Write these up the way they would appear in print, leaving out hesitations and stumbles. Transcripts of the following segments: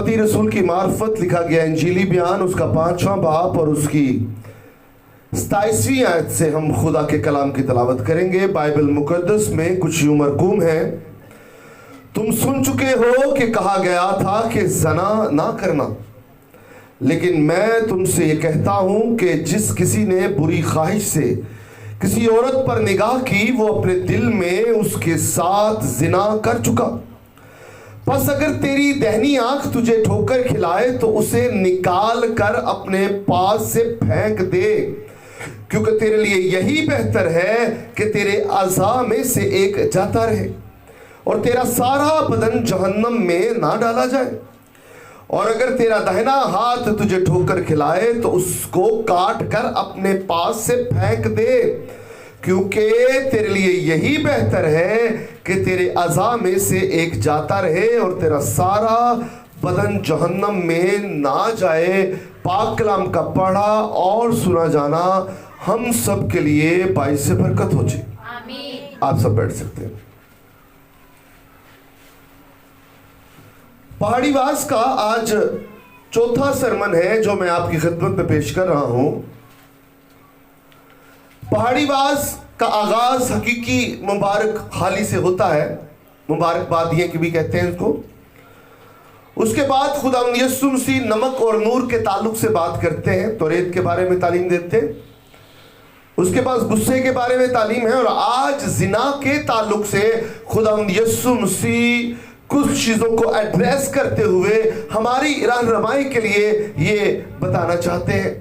मत्ती रसूल की मार्फत लिखा गया इंजीली बयान, उसका 5वां बाब और उसकी 27वीं आयत से हम खुदा के कलाम की तलावत करेंगे। बाइबल मुकद्दस में कुछ यूं मरकूम है, तुम सुन चुके हो कि कहा गया था कि ज़ना ना करना, लेकिन मैं तुमसे ये कहता हूं कि जिस किसी ने बुरी ख्वाहिश से किसी औरत पर निगाह की, वो अपने दिल में उसके साथ जिना कर चुका। बस अगर तेरी दहनी आंख तुझे ठोकर खिलाए तो उसे निकाल कर अपने पास से फेंक दे, क्योंकि तेरे लिए यही बेहतर है कि तेरे अज़ा में से एक जाता रहे और तेरा सारा बदन जहन्नम में ना डाला जाए। और अगर तेरा दाहिना हाथ तुझे ठोकर खिलाए तो उसको काट कर अपने पास से फेंक दे, क्योंकि तेरे लिए यही बेहतर है कि तेरे अज़ा में से एक जाता रहे और तेरा सारा बदन जहन्नम में ना जाए। पाक कलाम का पढ़ा और सुना जाना हम सब के लिए बाइस बरकत हो जाए। आमीन। आप सब बैठ सकते हैं। पहाड़ीवास का आज चौथा सरमन है जो मैं आपकी खिदमत में पेश कर रहा हूं। पहाड़ीवास का आगाज हकीकी मुबारक हाली से होता है, मुबारकबादियां की भी कहते हैं इसको। उसके बाद खुदा यीशु मसीह नमक और नूर के ताल्लुक से बात करते हैं, तौरात के बारे में तालीम देते हैं। उसके पास गुस्से के बारे में तालीम है, और आज जिना के ताल्लुक से खुदा यीशु मसीह कुछ चीजों को एड्रेस करते हुए हमारी रहनुमाई के लिए ये बताना चाहते हैं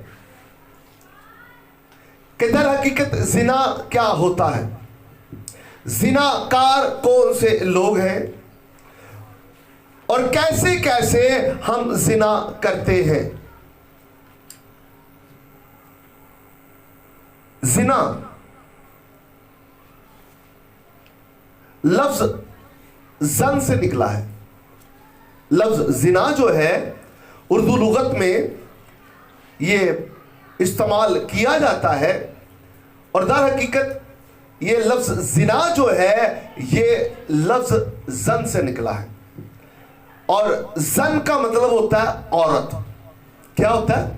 कि दर हकीकत जिना क्या होता है, जिनाकार कौन से लोग हैं और कैसे कैसे हम जिना करते हैं। जिना लफ्ज जन से निकला है। लफ्ज जिना जो है उर्दू लुगत में ये इस्तेमाल किया जाता है, और दर हकीकत ये लफ्ज जिना जो है ये लफ्ज जन से निकला है। और जन का मतलब होता है औरत। क्या होता है?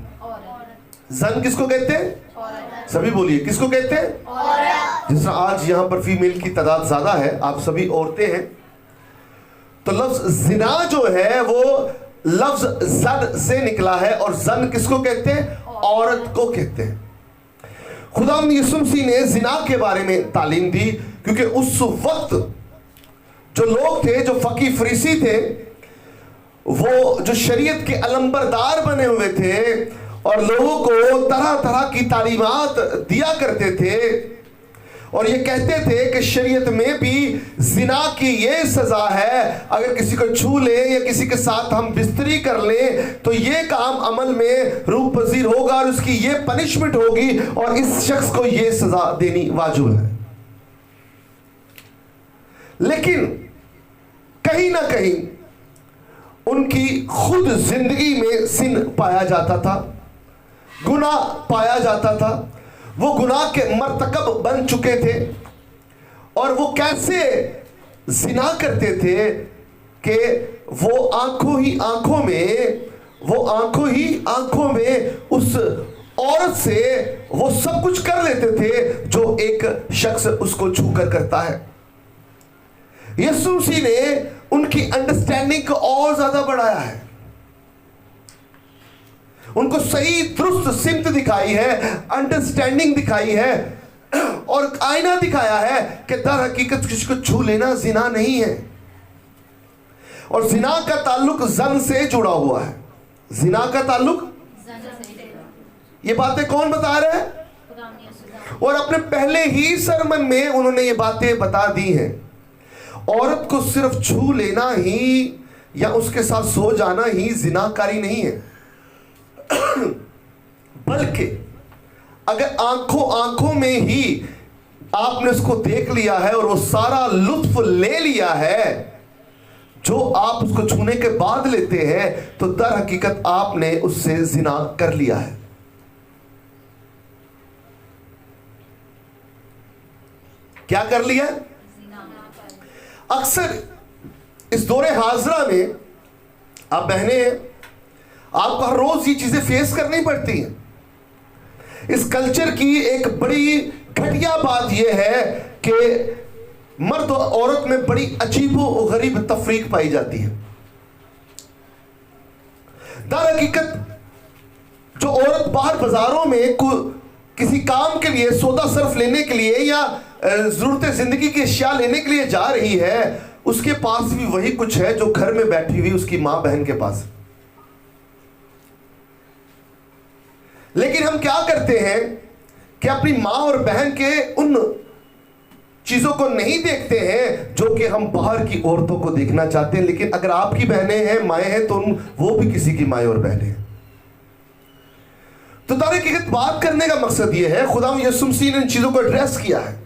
जन किसको कहते हैं? सभी बोलिए, किसको कहते हैं? औरत। जिस आज यहां पर फीमेल की तादाद ज्यादा है, आप सभी औरतें हैं, तो लफ्ज जिना जो है वो लफ्ज जन से निकला है। और जन किसको कहते हैं? औरत को कहते हैं। खुदा यीशु मसीह ने जिना के बारे में तालीम दी, क्योंकि उस वक्त जो लोग थे, जो फकी फरीसी थे, वो जो शरीयत के अलंबरदार बने हुए थे और लोगों को तरह तरह की तालीमात दिया करते थे, और ये कहते थे कि शरीयत में भी जिना की ये सजा है, अगर किसी को छू ले या किसी के साथ हम बिस्तरी कर ले तो ये काम अमल में रूप पजीर होगा और उसकी ये पनिशमेंट होगी और इस शख्स को ये सजा देनी वाजिब है। लेकिन कहीं ना कहीं उनकी खुद जिंदगी में सिन पाया जाता था, गुनाह पाया जाता था। वो गुनाह के मर्तकब बन चुके थे, और वो कैसे जिना करते थे कि वो आंखों ही आंखों में उस औरत से वो सब कुछ कर लेते थे जो एक शख्स उसको छूकर करता है। यीशु मसीह ने उनकी अंडरस्टैंडिंग को और ज्यादा बढ़ाया है, उनको सही दुरुस्त सिमत दिखाई है, अंडरस्टैंडिंग दिखाई है, और आईना दिखाया है कि दर हकीकत किसी को छू लेना जिना नहीं है। और जिना का ताल्लुक जन से जुड़ा हुआ है। जिना का ताल्लुक, ये बातें कौन बता रहे हैं? और अपने पहले ही सरमन में उन्होंने ये बातें बता दी हैं। औरत को सिर्फ छू लेना ही या उसके साथ सो जाना ही जिनाकारी नहीं है, बल्कि अगर आंखों में ही आपने उसको देख लिया है और वो सारा लुत्फ ले लिया है जो आप उसको छूने के बाद लेते हैं, तो दर हकीकत आपने उससे जिना कर लिया है। क्या कर लिया? अक्सर इस दौरे हाजरा में आप बहनें हैं, आपको हर रोज ये चीजें फेस करनी पड़ती हैं। इस कल्चर की एक बड़ी घटिया बात यह है कि मर्द और औरत में बड़ी अजीबो गरीब तफरीक पाई जाती है। दर हकीकत जो औरत बाहर बाजारों में किसी काम के लिए, सौदा सर्फ लेने के लिए या जरूरत जिंदगी की अशिया लेने के लिए जा रही है, उसके पास भी वही कुछ है जो घर में बैठी हुई उसकी मां बहन के पास। लेकिन हम क्या करते हैं कि अपनी मां और बहन के उन चीजों को नहीं देखते हैं जो कि हम बाहर की औरतों को देखना चाहते हैं। लेकिन अगर आपकी बहनें हैं, माएँ हैं, तो वो भी किसी की माएँ और बहनें हैं। तो तारीख बात करने का मकसद यह है, खुदा यीशु मसीह ने इन चीजों को एड्रेस किया है।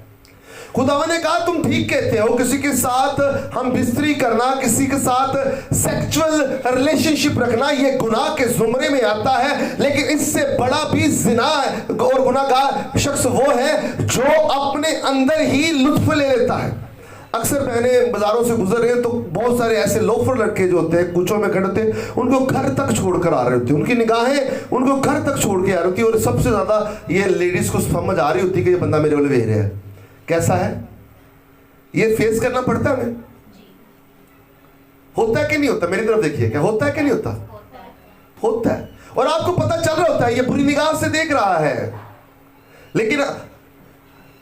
खुदा ने कहा तुम ठीक कहते हो, किसी के साथ हम बिस्तरी करना, किसी के साथ सेक्सुअल रिलेशनशिप रखना, ये गुनाह के जुमरे में आता है। लेकिन इससे बड़ा भी जिना और गुनाहगार शख्स वो है जो अपने अंदर ही लुत्फ ले लेता है। अक्सर बहनें बाजारों से गुजर रहे हैं तो बहुत सारे ऐसे लोफर लड़के जो होते हैं, कुचों में खड़े होते हैं, उनको घर तक छोड़कर आ रहे होते हैं। उनकी निगाहें उनको घर तक छोड़ के आ रही होती है। और सबसे ज्यादा ये लेडीज को समझ आ रही होती है कि ये बंदा मेरे वाले वेह रहा है। कैसा है, ये फेस करना पड़ता है हमें। होता है कि नहीं होता? मेरी तरफ देखिए, क्या होता है कि नहीं होता? होता है। और आपको पता चल रहा होता है ये बुरी निगाह से देख रहा है। लेकिन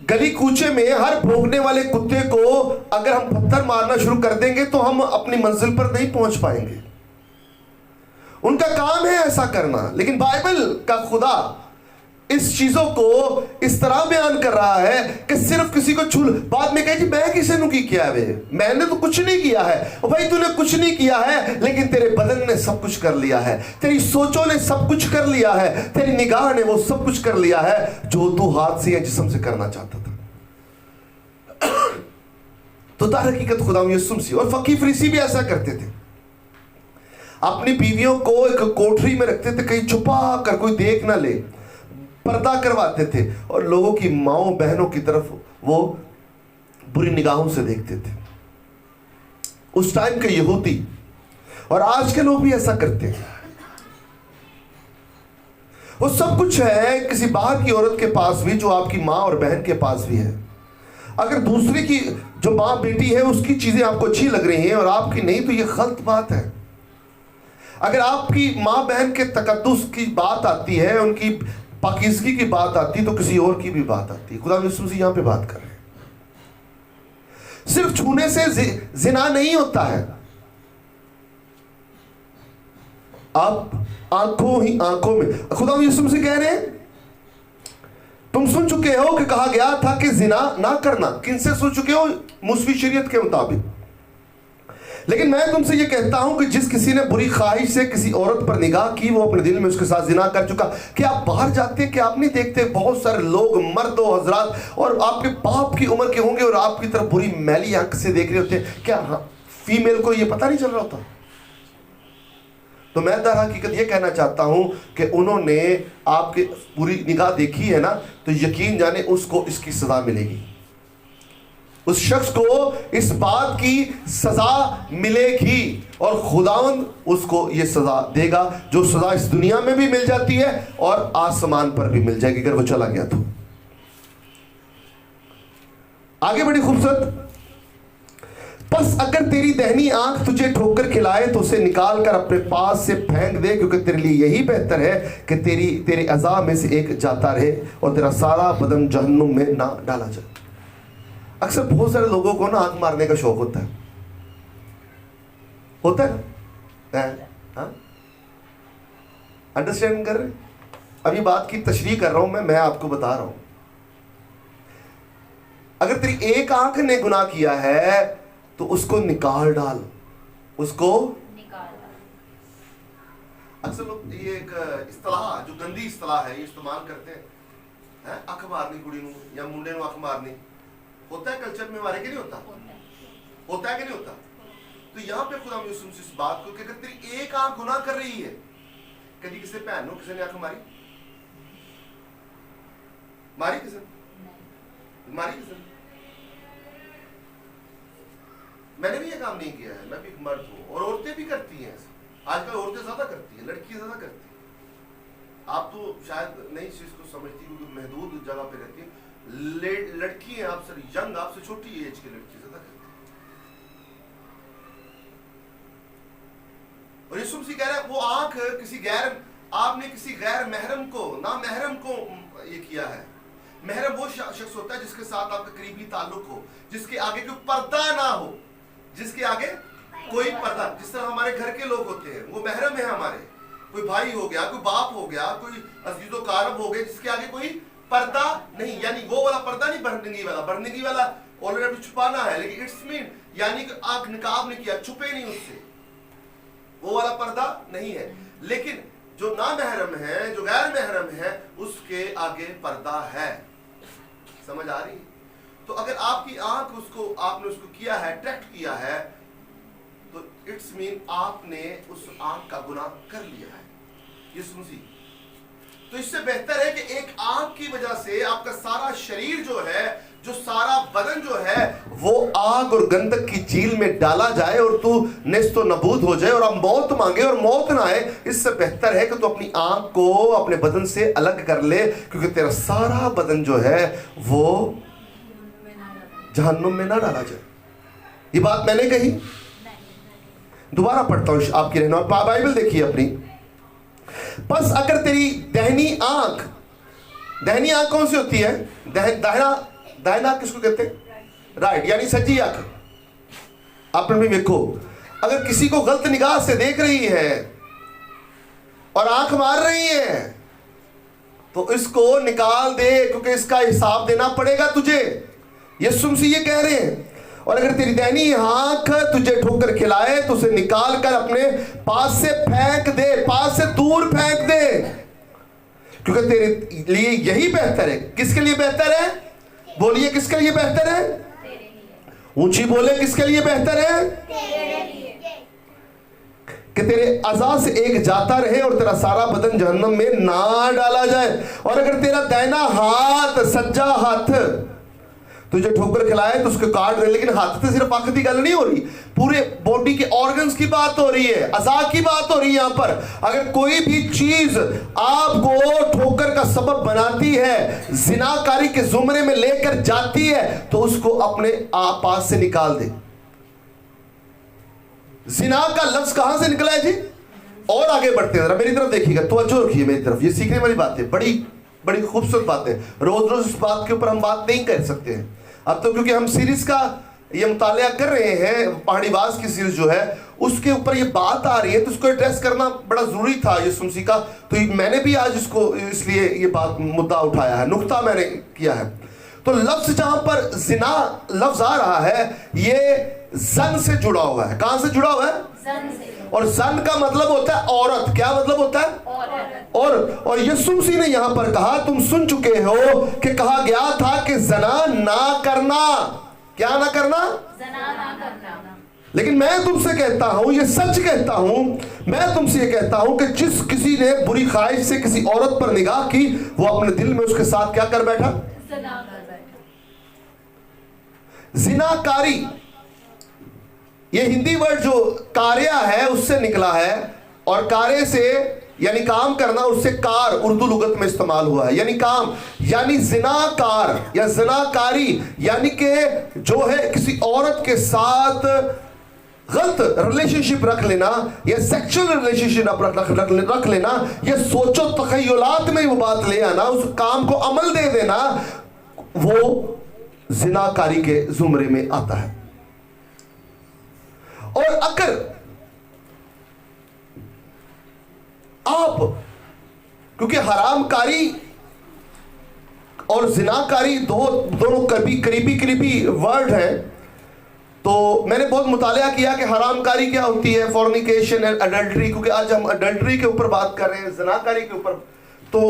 गली कूचे में हर भौंकने वाले कुत्ते को अगर हम पत्थर मारना शुरू कर देंगे तो हम अपनी मंजिल पर नहीं पहुंच पाएंगे। उनका काम है ऐसा करना। लेकिन बाइबल का खुदा इस चीजों को इस तरह बयान कर रहा है कि सिर्फ किसी को छू, बाद में कहे जी मैं किसी ने की किया है, मैंने तो कुछ नहीं किया है। भाई तूने कुछ नहीं किया है, लेकिन तेरे बदन ने सब कुछ कर लिया है, तेरी सोचों ने सब कुछ कर लिया है, तेरी निगाह ने वो सब कुछ कर लिया है जो तू हाथ से या जिस्म से करना चाहता था। तो दर हकीकत खुदा यीशु मसीह और फकीह फरीसी भी ऐसा करते थे। अपनी बीवियों को एक कोठरी में रखते थे, कहीं छुपा कर कोई देख ना ले, पर्दा करवाते थे और लोगों की माओं बहनों की तरफ वो बुरी निगाहों से देखते थे। उस टाइम के यहूदी और आज के लोग भी ऐसा करते हैं। वो सब कुछ है किसी बाहर की औरत के पास भी जो आपकी मां और बहन के पास भी है। अगर दूसरी की जो मां बेटी है उसकी चीजें आपको अच्छी लग रही हैं और आपकी नहीं, तो ये गलत बात है। अगर आपकी मां बहन के तकद्दुस की बात आती है, उनकी पाकीज़गी की बात आती है, तो किसी और की भी बात आती है। खुदा यीशु मसीह यहां पे बात कर रहे हैं। सिर्फ छूने से जिना नहीं होता है। आप आंखों ही आंखों में, खुदा यीशु मसीह कह रहे हैं तुम सुन चुके हो कि कहा गया था कि जिना ना करना। किनसे सुन चुके हो? मूसवी शरीयत के मुताबिक। लेकिन मैं तुमसे ये कहता हूं कि जिस किसी ने बुरी ख्वाहिश से किसी औरत पर निगाह की, वो अपने दिल में उसके साथ जिना कर चुका। कि आप बाहर जाते हैं कि आप नहीं देखते बहुत सारे लोग, मर्द और हजरात, और आपके बाप की उम्र के होंगे और आपकी तरफ बुरी मैली आंख से देख रहे होते हैं। क्या फीमेल को ये पता नहीं चल रहा होता? तो मैं दर हकीकत ये कहना चाहता हूं कि उन्होंने आपके पूरी निगाह देखी है ना, तो यकीन जाने उसको इसकी सजा मिलेगी। उस शख्स को इस बात की सजा मिलेगी और खुदावंद उसको ये सजा देगा, जो सजा इस दुनिया में भी मिल जाती है और आसमान पर भी मिल जाएगी अगर वो चला गया तो। आगे बड़ी खूबसूरत, बस अगर तेरी दहनी आंख तुझे ठोकर खिलाए तो उसे निकाल कर अपने पास से फेंक दे, क्योंकि तेरे लिए यही बेहतर है कि तेरे अज़ा में से एक जाता रहे और तेरा सारा बदन जहन्नुम में ना डाला जाए। अक्सर बहुत सारे लोगों को ना आंख मारने का शौक होता है ना? अंडरस्टैंड कर रहे? अभी बात की तशरीह कर रहा हूं मैं आपको बता रहा हूं। अगर तेरी एक आंख ने गुनाह किया है तो उसको निकाल डाल, उसको निकाल डाल। अक्सर लोग ये एक इस्तेलाह, जो गंदी इस्तेलाह है, ये इस्तेमाल करते हैं, अख मारनी कुड़ी नूं या मुंडे नूं अख मारनी। होता है कल्चर में हमारे के नहीं होता? होता है कि नहीं होता? तो यहाँ पे खुदा यीशु मसीह इस बात को कि अगर तेरी एक आंख गुनाह कर रही है, कभी किसी भैन नो किसी ने आंख मारी? मारी किसी? मारी किसी? मैंने भी ये काम नहीं किया है, मैं भी मर्द हूं और औरतें भी करती हैं। आजकल औरतें ज्यादा करती है, लड़की ज्यादा करती है। आप तो शायद नहीं इस चीज को समझती क्योंकि महदूद जगह पे रहती है। लड़की है आप सर यंग, आपसे छोटी एज की लड़की ज्यादा करती है। और यीशु मसीह कह रहा है वो आंख किसी गैर, आपने किसी गैर महरम को, ना महरम को ये किया है। महरम वो शख्स होता है जिसके साथ आपका करीबी ताल्लुक हो, जिसके आगे कोई पर्दा ना हो, जिसके आगे कोई पर्दा। जिस तरह हमारे घर के लोग होते हैं वो महरम है हमारे, कोई भाई हो गया, कोई बाप हो गया, कोई अजीजो कारब हो गए, जिसके आगे कोई पर्दा नहीं। यानी वो वाला पर्दा नहीं, बर्निंगी वाला। बर्निंगी वाला ऑलरेडी छुपाना है, लेकिन इट्स मीन यानी कि आंख निकाब नहीं किया, छुपे नहीं उससे, वो वाला पर्दा नहीं है। लेकिन जो ना महरम है, जो गैर महरम है, उसके आगे पर्दा है। समझ आ रही? तो अगर आपकी आंख उसको, आपने उसको किया है, अट्रैक्ट किया है, तो इट्स मीन आपने उस आंख का गुनाह कर लिया है। यीशु मसीह तो इससे बेहतर है कि एक आंख की वजह से आपका सारा शरीर जो है, जो सारा बदन जो है, वो आग और गंधक की झील में डाला जाए और तू नेस्तो नबूद हो जाए और आप मौत मांगे और मौत ना आए। इससे बेहतर है कि तू अपनी आंख को अपने बदन से अलग कर ले, क्योंकि तेरा सारा बदन जो है वो जहन्नुम में ना डाला जाए। ये बात मैंने कही, दोबारा पढ़ता हूं आपकी रहना, बाइबल देखिए अपनी। बस अगर तेरी दाहिनी आंख कौन सी होती है? दाहिना किसको कहते हैं? राइट, यानी सज्जी आंख। आपने भी देखो, अगर किसी को गलत निगाह से देख रही है और आंख मार रही है तो इसको निकाल दे, क्योंकि इसका हिसाब देना पड़ेगा तुझे। यीशु मसीह ये कह रहे हैं। और अगर तेरी दाहिनी आंख तुझे ठोकर खिलाए तो उसे निकाल कर अपने पास से फेंक दे, पास से दूर फेंक दे, क्योंकि तेरे लिए यही बेहतर है। किसके लिए बेहतर है? बोलिए, किसके लिए बेहतर है? ऊंची बोले, किसके लिए बेहतर है? कि तेरे अज़ा से एक जाता रहे और तेरा सारा बदन जहन्नम में ना डाला जाए। और अगर तेरा दाहिना हाथ, सज्जा हाथ तुझे ठोकर खिलाए तो उसको काट दे। लेकिन हाथ से सिर्फ आंख की गल नहीं हो रही, पूरे बॉडी के ऑर्गन्स की बात हो रही है, अज़ा की बात हो रही है। यहां पर अगर कोई भी चीज आपको ठोकर का सबब बनाती है, जिनाकारी के जुमरे में लेकर जाती है, तो उसको अपने पास से निकाल दे। जिना का लफ्ज कहां से निकला है जी? और आगे बढ़ते हैं, जरा मेरी तरफ देखिएगा, तवज्जो रखिए मेरी तरफ। ये सीखने वाली बात है, बड़ी बड़ी खूबसूरत बात है। रोज रोज इस बात के ऊपर हम बात नहीं कर सकते हैं अब तो, क्योंकि हम सीरीज का ये मुतालिया कर रहे हैं, पहाड़ीबाज की सीरीज जो है उसके ऊपर ये बात आ रही है, तो उसको एड्रेस करना बड़ा जरूरी था यीशु मसीह का। तो मैंने भी आज इसको इसलिए ये बात मुद्दा उठाया है, नुक्ता मैंने किया है। तो लफ्ज जहां पर जिना लफ्ज आ रहा है, ये जन से जुड़ा हुआ है। कहां से जुड़ा हुआ है? जन से। और जन का मतलब होता है औरत। क्या मतलब होता है? औरत। और यीशु मसीह ने यहां पर कहा, तुम सुन चुके हो कि कहा गया था कि जना ना करना। क्या ना करना? जना ना करना। लेकिन मैं तुमसे कहता हूं, ये सच कहता हूं, मैं तुमसे ये कहता हूं कि जिस किसी ने बुरी ख्वाहिश से किसी औरत पर निगाह की, वो अपने दिल में उसके साथ क्या कर बैठा? जिनाकारी, ये हिंदी वर्ड जो कार्या है उससे निकला है, और कार्य से यानी काम करना, उससे कार उर्दू लुगत में इस्तेमाल हुआ है, यानी काम, यानी जिनाकार या जिनाकारी, यानी कि जो है किसी औरत के साथ गलत रिलेशनशिप रख लेना या सेक्सुअल रिलेशनशिप रख लेना, या सोचो तखय्युलात में वो बात ले आना, उस काम को अमल दे देना, वो जिनाकारी के जुमरे में आता है। और अगर आप, क्योंकि हरामकारी और जिनाकारी दोनों करीबी वर्ड है, तो मैंने बहुत मुतालिया किया कि हरामकारी क्या होती है, फॉर्निकेशन एंड अडल्ट्री, क्योंकि आज हम अडल्ट्री के ऊपर बात कर रहे हैं, जिनाकारी के ऊपर। तो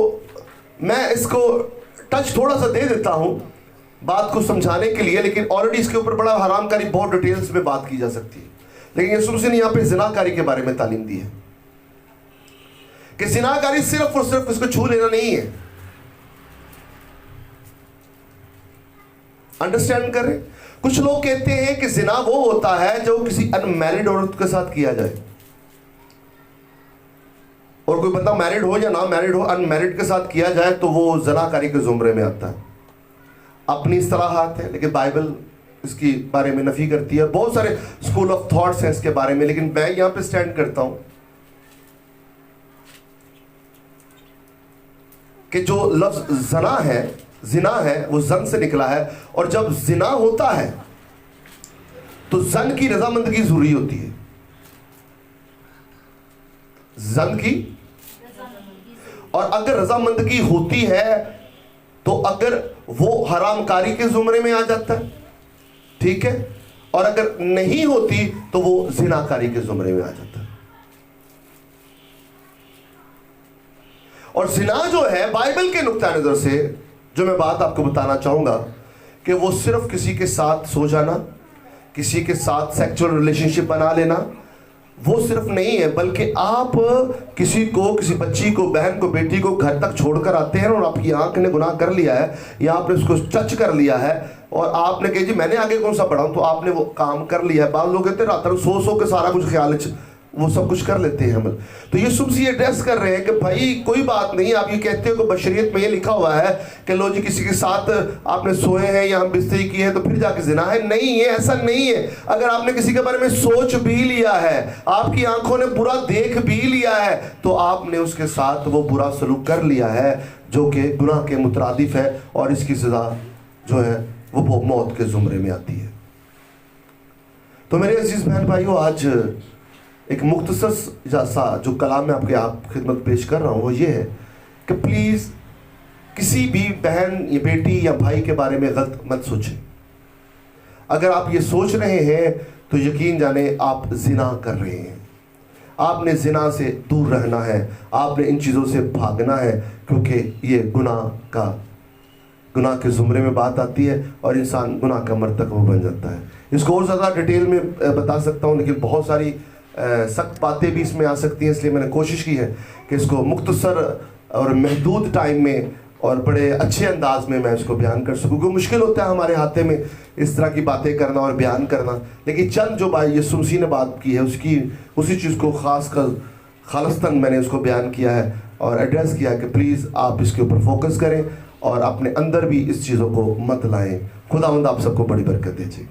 मैं इसको टच थोड़ा सा दे देता हूं बात को समझाने के लिए, लेकिन ऑलरेडी इसके ऊपर बड़ा हरामकारी बहुत डिटेल्स में बात की जा सकती है। लेकिन यीशु मसीह ने यहां पे जिनाकारी के बारे में तालीम दी है कि जिनाकारी सिर्फ और सिर्फ इसको छू लेना नहीं है। अंडरस्टैंड कर रहे? कुछ लोग कहते हैं कि जिना वो होता है जो किसी अनमैरिड औरत के साथ किया जाए। और कोई बंदा मैरिड हो या ना मैरिड हो, अनमैरिड के साथ किया जाए तो वो ज़नाकारी के ज़ुमरे में आता है। अपनी इस्तलाहात है, लेकिन बाइबल इसकी बारे में नफी करती है। बहुत सारे स्कूल ऑफ थॉट्स हैं इसके बारे में, लेकिन मैं यहां पे स्टैंड करता हूं कि जो लफ्ज जना है, जिना है, वो जन से निकला है। और जब जिना होता है तो जन की रजामंदगी जरूरी होती है। जन की, और अगर रजामंदगी होती है तो अगर वो हरामकारी के जुमरे में आ जाता है, ठीक है, और अगर नहीं होती तो वो जिनाकारी के जुमरे में आ जाता है। और जिना जो है बाइबल के नुक्ता नजर से, जो मैं बात आपको बताना चाहूंगा, कि वो सिर्फ किसी के साथ सो जाना, किसी के साथ सेक्सुअल रिलेशनशिप बना लेना, वो सिर्फ नहीं है, बल्कि आप किसी को, किसी बच्ची को, बहन को, बेटी को घर तक छोड़कर आते हैं और आपकी आंख ने गुनाह कर लिया है या आपने उसको टच कर लिया है और आपने कहा जी मैंने आगे कौन सा पढ़ा, तो आपने वो काम कर लिया है। बाद लोग कहते हैं रात सो के सारा कुछ ख्याल वो सब कुछ कर लेते हैं हम। तो ये सुबह एड्रेस कर रहे हैं कि भाई कोई बात नहीं, आप ये कहते हो कि बशरियत में ये लिखा हुआ है कि लो जी किसी के साथ आपने सोए हैं या हम बिस्तरी की है तो फिर जाके जिना है। नहीं, ये ऐसा नहीं है। अगर आपने किसी के बारे में सोच भी लिया है, आपकी आंखों ने बुरा देख भी लिया है, तो आपने उसके साथ वो बुरा सलूक कर लिया है जो कि गुनाह के मुतरादिफ है, और इसकी सजा जो है वो मौत के जुमरे में आती है। तो मेरे अजीज बहन भाइयों, आज एक मुख्तसर जैसा जो कलाम मैं आपके खिदमत पेश कर रहा हूँ वो ये है कि प्लीज़ किसी भी बहन या बेटी या भाई के बारे में गलत मत सोचें। अगर आप ये सोच रहे हैं तो यकीन जाने आप जिना कर रहे हैं। आपने जिना से दूर रहना है, आपने इन चीज़ों से भागना है, क्योंकि ये गुनाह के ज़ुमरे में बात आती है और इंसान गुनाह का मर्तकब बन जाता है। इसको और ज़्यादा डिटेल में बता सकता हूँ, लेकिन बहुत सारी सख्त बातें भी इसमें आ सकती हैं, इसलिए मैंने कोशिश की है कि इसको मुख्तसर और महदूद टाइम में और बड़े अच्छे अंदाज में मैं इसको बयान कर सकूँ। क्योंकि मुश्किल होता है हमारे हाथे में इस तरह की बातें करना और बयान करना, लेकिन चंद जो भाई ये सुमसी ने बात की है उसी चीज़ को ख़ास कर खालिस्तन मैंने उसको बयान किया है और एड्रेस किया कि प्लीज़ आप इसके ऊपर फोकस करें और अपने अंदर भी इस चीज़ों को मत लाएं। खुदावंद आप सबको बड़ी बरकत दीजिए।